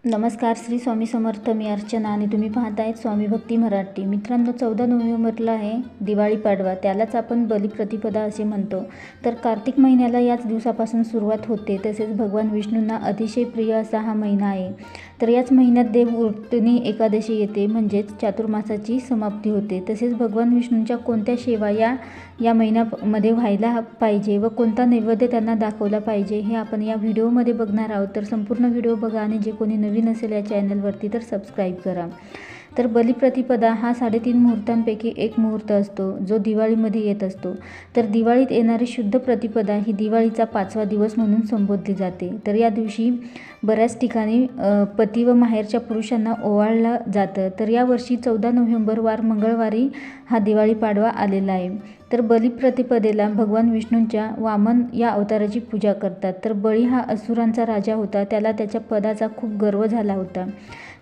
नमस्कार, श्री स्वामी समर्थ. मी अर्चना आणि तुम्ही पाहतायत स्वामी भक्ती मराठी. मित्रांनो, 14 नोव्हेंबरला आहे दिवाळी पाडवा. त्यालाच आपण बलिप्रतिपदा असे म्हणतो. तर कार्तिक महिन्याला याच दिवसापासून सुरुवात होते. तसेच भगवान विष्णूंना अतिशय प्रिय असा हा महिना आहे. तर याच महिन्यात देवउठणी एकादशी येते, म्हणजेच चातुर्मासाची समाप्ती होते. तसेच भगवान विष्णूंच्या कोणत्या सेवा या महिन्यामध्ये व्हायला पाहिजे व कोणता नैवेद्य त्यांना दाखवला पाहिजे हे आपण या व्हिडिओमध्ये बघणार आहोत. तर संपूर्ण व्हिडिओ बघा आणि जे कोणी नवीन असेल या चॅनलवरती तर सबस्क्राईब करा. तर बलिप्रतिपदा हा 3.5 मुहूर्तांपैकी एक मुहूर्त असतो, जो दिवाळीमध्ये येत असतो. तर दिवाळीत येणारी शुद्ध प्रतिपदा ही दिवाळीचा 5वा दिवस म्हणून संबोधली जाते. तर या दिवशी बऱ्याच ठिकाणी पती व माहेरच्या पुरुषांना ओवाळलं जातं. तर यावर्षी 14 नोव्हेंबर वार मंगळवारी हा दिवाळी पाडवा आलेला आहे. तर बलिप्रतिपदेला भगवान विष्णूंच्या वामन या अवताराची पूजा करतात. तर बळी हा असुरांचा राजा होता. त्याला त्याच्या पदाचा खूप गर्व झाला होता.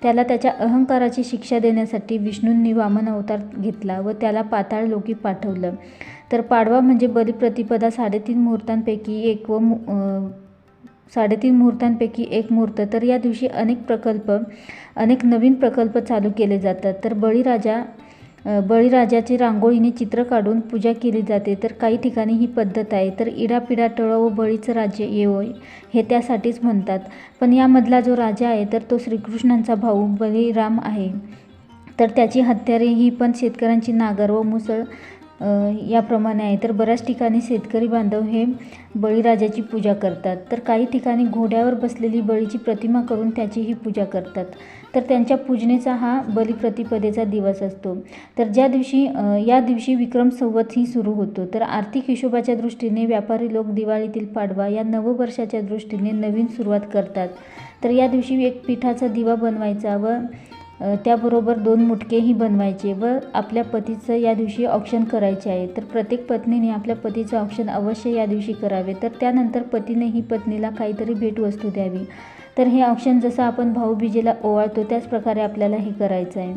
त्याला त्याच्या अहंकाराची शिक्षा देण्यासाठी विष्णूंनी वामन अवतार घेतला व त्याला पाताळ लोकी पाठवलं. तर पाडवा म्हणजे बलिप्रतिपदा 3.5 मुहूर्तांपैकी एक व 3.5 मुहूर्तांपैकी एक मुहूर्त. तर या दिवशी अनेक नवीन प्रकल्प चालू केले जातात. तर बळीराजाची रांगोळीने चित्र काढून पूजा केली जाते. तर काही ठिकाणी ही पद्धत आहे. तर इडापिडा टळो व बळीचं राज्य येवो हे त्यासाठीच म्हणतात. पण यामधला जो राजा आहे तर तो श्रीकृष्णांचा भाऊ बलिराम आहे. तर त्याची हत्यारे ही पण शेतकऱ्यांची नागर व मुसळ याप्रमाणे आहे. तर बऱ्याच ठिकाणी शेतकरी बांधव हे बळीराजाची पूजा करतात. तर काही ठिकाणी घोड्यावर बसलेली बळीची प्रतिमा करून त्याचीही पूजा करतात. तर त्यांच्या पूजनेचा हा बलिप्रतिपदेचा दिवस असतो. तर या दिवशी विक्रम संवत ही सुरू होतो. तर आर्थिक हिशोबाच्या दृष्टीने व्यापारी लोक दिवाळीतील पाडवा या नववर्षाच्या दृष्टीने नवीन सुरुवात करतात. तर या दिवशी एक पिठाचा दिवा बनवायचा व त्याबरोबर 2 मुटकेही बनवायचे व आपल्या पतीचं या दिवशी औक्षण करायचे आहे. तर प्रत्येक पत्नीने आपल्या पतीचं औक्षण अवश्य या दिवशी करावे. तर त्यानंतर पतीनेही पत्नीला काहीतरी भेटवस्तू द्यावी. तर हे औक्षण जसं आपण भाऊबीजेला ओवाळतो त्याच प्रकारे आपल्याला हे करायचं आहे.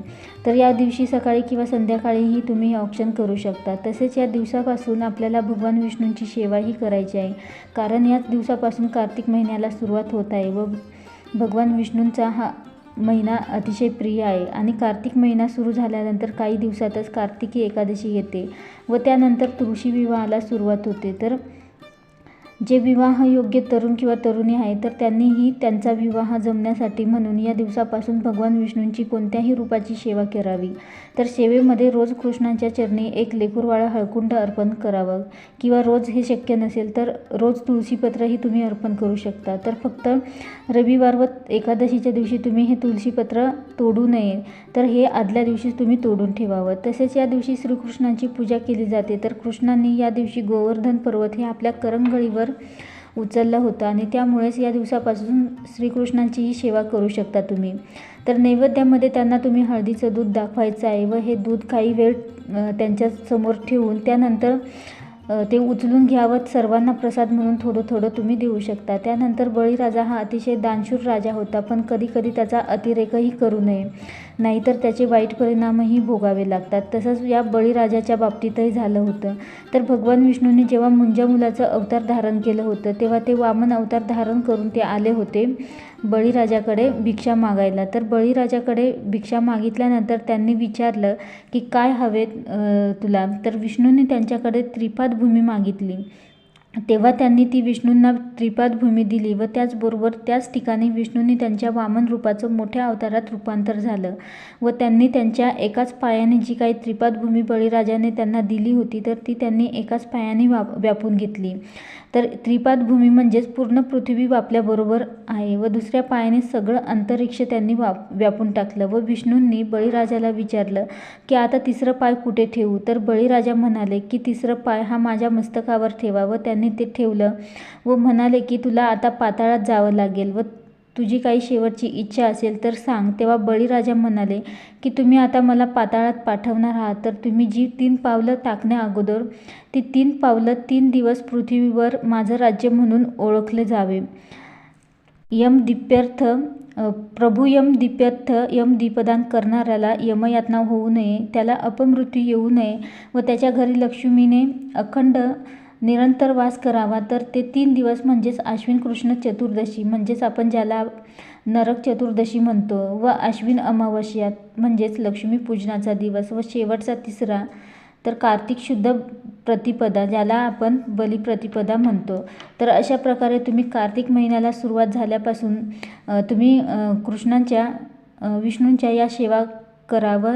तर या दिवशी सकाळी किंवा संध्याकाळीही तुम्ही हे औक्षण करू शकता. तसेच या दिवसापासून आपल्याला भगवान विष्णूंची सेवाही करायची आहे, कारण याच दिवसापासून कार्तिक महिन्याला सुरुवात होत आहे व भगवान विष्णूंचा हा महिना अतिशय प्रिय आहे. आणि कार्तिक महिना सुरू झाल्यानंतर काही दिवसातच कार्तिकी एकादशी येते व त्यानंतर तुळशी विवाहाला सुरुवात होते. तर जे विवाहयोग्य तरुण किंवा तरुणी आहे तर त्यांनीही त्यांचा विवाह जमण्यासाठी म्हणून या दिवसापासून भगवान विष्णूंची कोणत्याही रूपाची सेवा करावी. तर सेवेमध्ये रोज कृष्णांच्या चरणी एक लेकूरवाळं हळकुंड अर्पण करावं किंवा रोज हे शक्य नसेल तर रोज तुळशीपत्रही तुम्ही अर्पण करू शकता. तर फक्त रविवार व एकादशीच्या दिवशी तुम्ही हे तुळशीपत्र तोडू नये, तर हे आदल्या दिवशीच तुम्ही तोडून ठेवावं. तसेच या दिवशी श्रीकृष्णांची पूजा केली जाते. तर कृष्णांनी या दिवशी गोवर्धन पर्वत हे आपल्या करंगळीवर उचललं होतं आणि त्यामुळेच या दिवसापासून श्रीकृष्णांचीही सेवा करू शकता तुम्ही. तर नैवेद्यामध्ये त्यांना तुम्ही हळदीचं दूध दाखवायचं आहे व हे दूध काही वेळ त्यांच्यासमोर ठेवून त्यानंतर ते उचलून घ्यावं. सर्वांना प्रसाद म्हणून थोडं थोडं तुम्ही देऊ शकता. त्यानंतर बळीराजा हा अतिशय दानशूर राजा होता, पण कधी कधी त्याचा अतिरेकही करू नये, नाहीतर त्याचे वाईट परिणामही भोगावे लागतात. तसंच या बळीराजाच्या बाबतीतही झालं होतं. तर भगवान विष्णूंनी जेव्हा मुंजा मुलाचं अवतार धारण केलं होतं तेव्हा ते वामन अवतार धारण करून ते आले होते बळीराजाकडे भिक्षा मागायला. तर बळीराजाकडे भिक्षा मागितल्यानंतर त्यांनी विचारलं की काय हवे तुला. तर विष्णूंनी त्यांच्याकडे त्रिपाद भूमी मागितली. तेव्हा त्यांनी ती विष्णूंना त्रिपाद भूमी दिली व त्याचबरोबर त्याच ठिकाणी विष्णूंनी त्यांच्या वामन रूपाचं मोठ्या अवतारात रूपांतर झालं व त्यांनी त्यांच्या एकाच पायाने जी काही त्रिपाद भूमी बळीराजाने त्यांना दिली होती तर ती त्यांनी एकाच पायाने व्यापून घेतली. तर त्रिपाद भूमी म्हणजेच पूर्ण पृथ्वी व्यापल्याबरोबर आहे व दुसऱ्या पायाने सगळं अंतरिक्ष त्यांनी व्यापून टाकलं. व विष्णूंनी बळीराजाला विचारलं की आता तिसरं पाय कुठे ठेवू. तर बळीराजा म्हणाले की तिसरं पाय हा माझ्या मस्तकावर ठेवा व त्यांनी ते ठेवलं व म्हणाले की तुला आता पाताळात जावं लागेल व तुझी काही शेवटची इच्छा असेल तर सांग. तेव्हा बळीराजा म्हणाले की तुम्ही आता मला पाताळात पाठवणार आहात तर तुम्ही जी 3 पावलं टाकण्या अगोदर ती 3 पावलं 3 दिवस पृथ्वीवर माझं राज्य म्हणून ओळखले जावे. यमदीप्यर्थ प्रभू यमदीप्यर्थ यमदीपदान करणाऱ्याला यमयातना होऊ नये, त्याला अपमृत्यू येऊ नये व त्याच्या घरी लक्ष्मीने अखंड निरंतर वास करावा. तर ते 3 दिवस म्हणजेच आश्विन कृष्ण चतुर्दशी म्हणजेच आपण ज्याला नरक चतुर्दशी म्हणतो व आश्विन अमावस्या म्हणजेच लक्ष्मीपूजनाचा दिवस व शेवटचा तिसरा तर कार्तिक शुद्ध प्रतिपदा ज्याला आपण बलिप्रतिपदा म्हणतो. तर अशा प्रकारे तुम्ही कार्तिक महिन्याला सुरुवात झाल्यापासून तुम्ही कृष्णांच्या विष्णूंच्या या सेवा करा व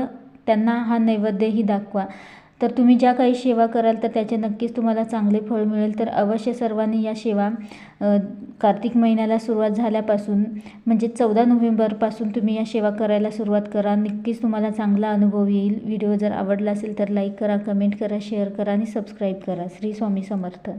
त्यांना हा नैवेद्यही दाखवा. तर तुम्ही ज्या काही सेवा कराल तर त्याचे नक्कीच तुम्हाला चांगले फळ मिळेल. तर अवश्य सर्वांनी या सेवा कार्तिक महिन्याला सुरुवात झाल्यापासून म्हणजे 14 नोव्हेंबरपासून तुम्ही या सेवा करायला सुरुवात करा. नक्कीच तुम्हाला चांगला अनुभव येईल. व्हिडिओ जर आवडला असेल तर लाईक करा, कमेंट करा, शेअर करा आणि सबस्क्राईब करा. श्री स्वामी समर्थ.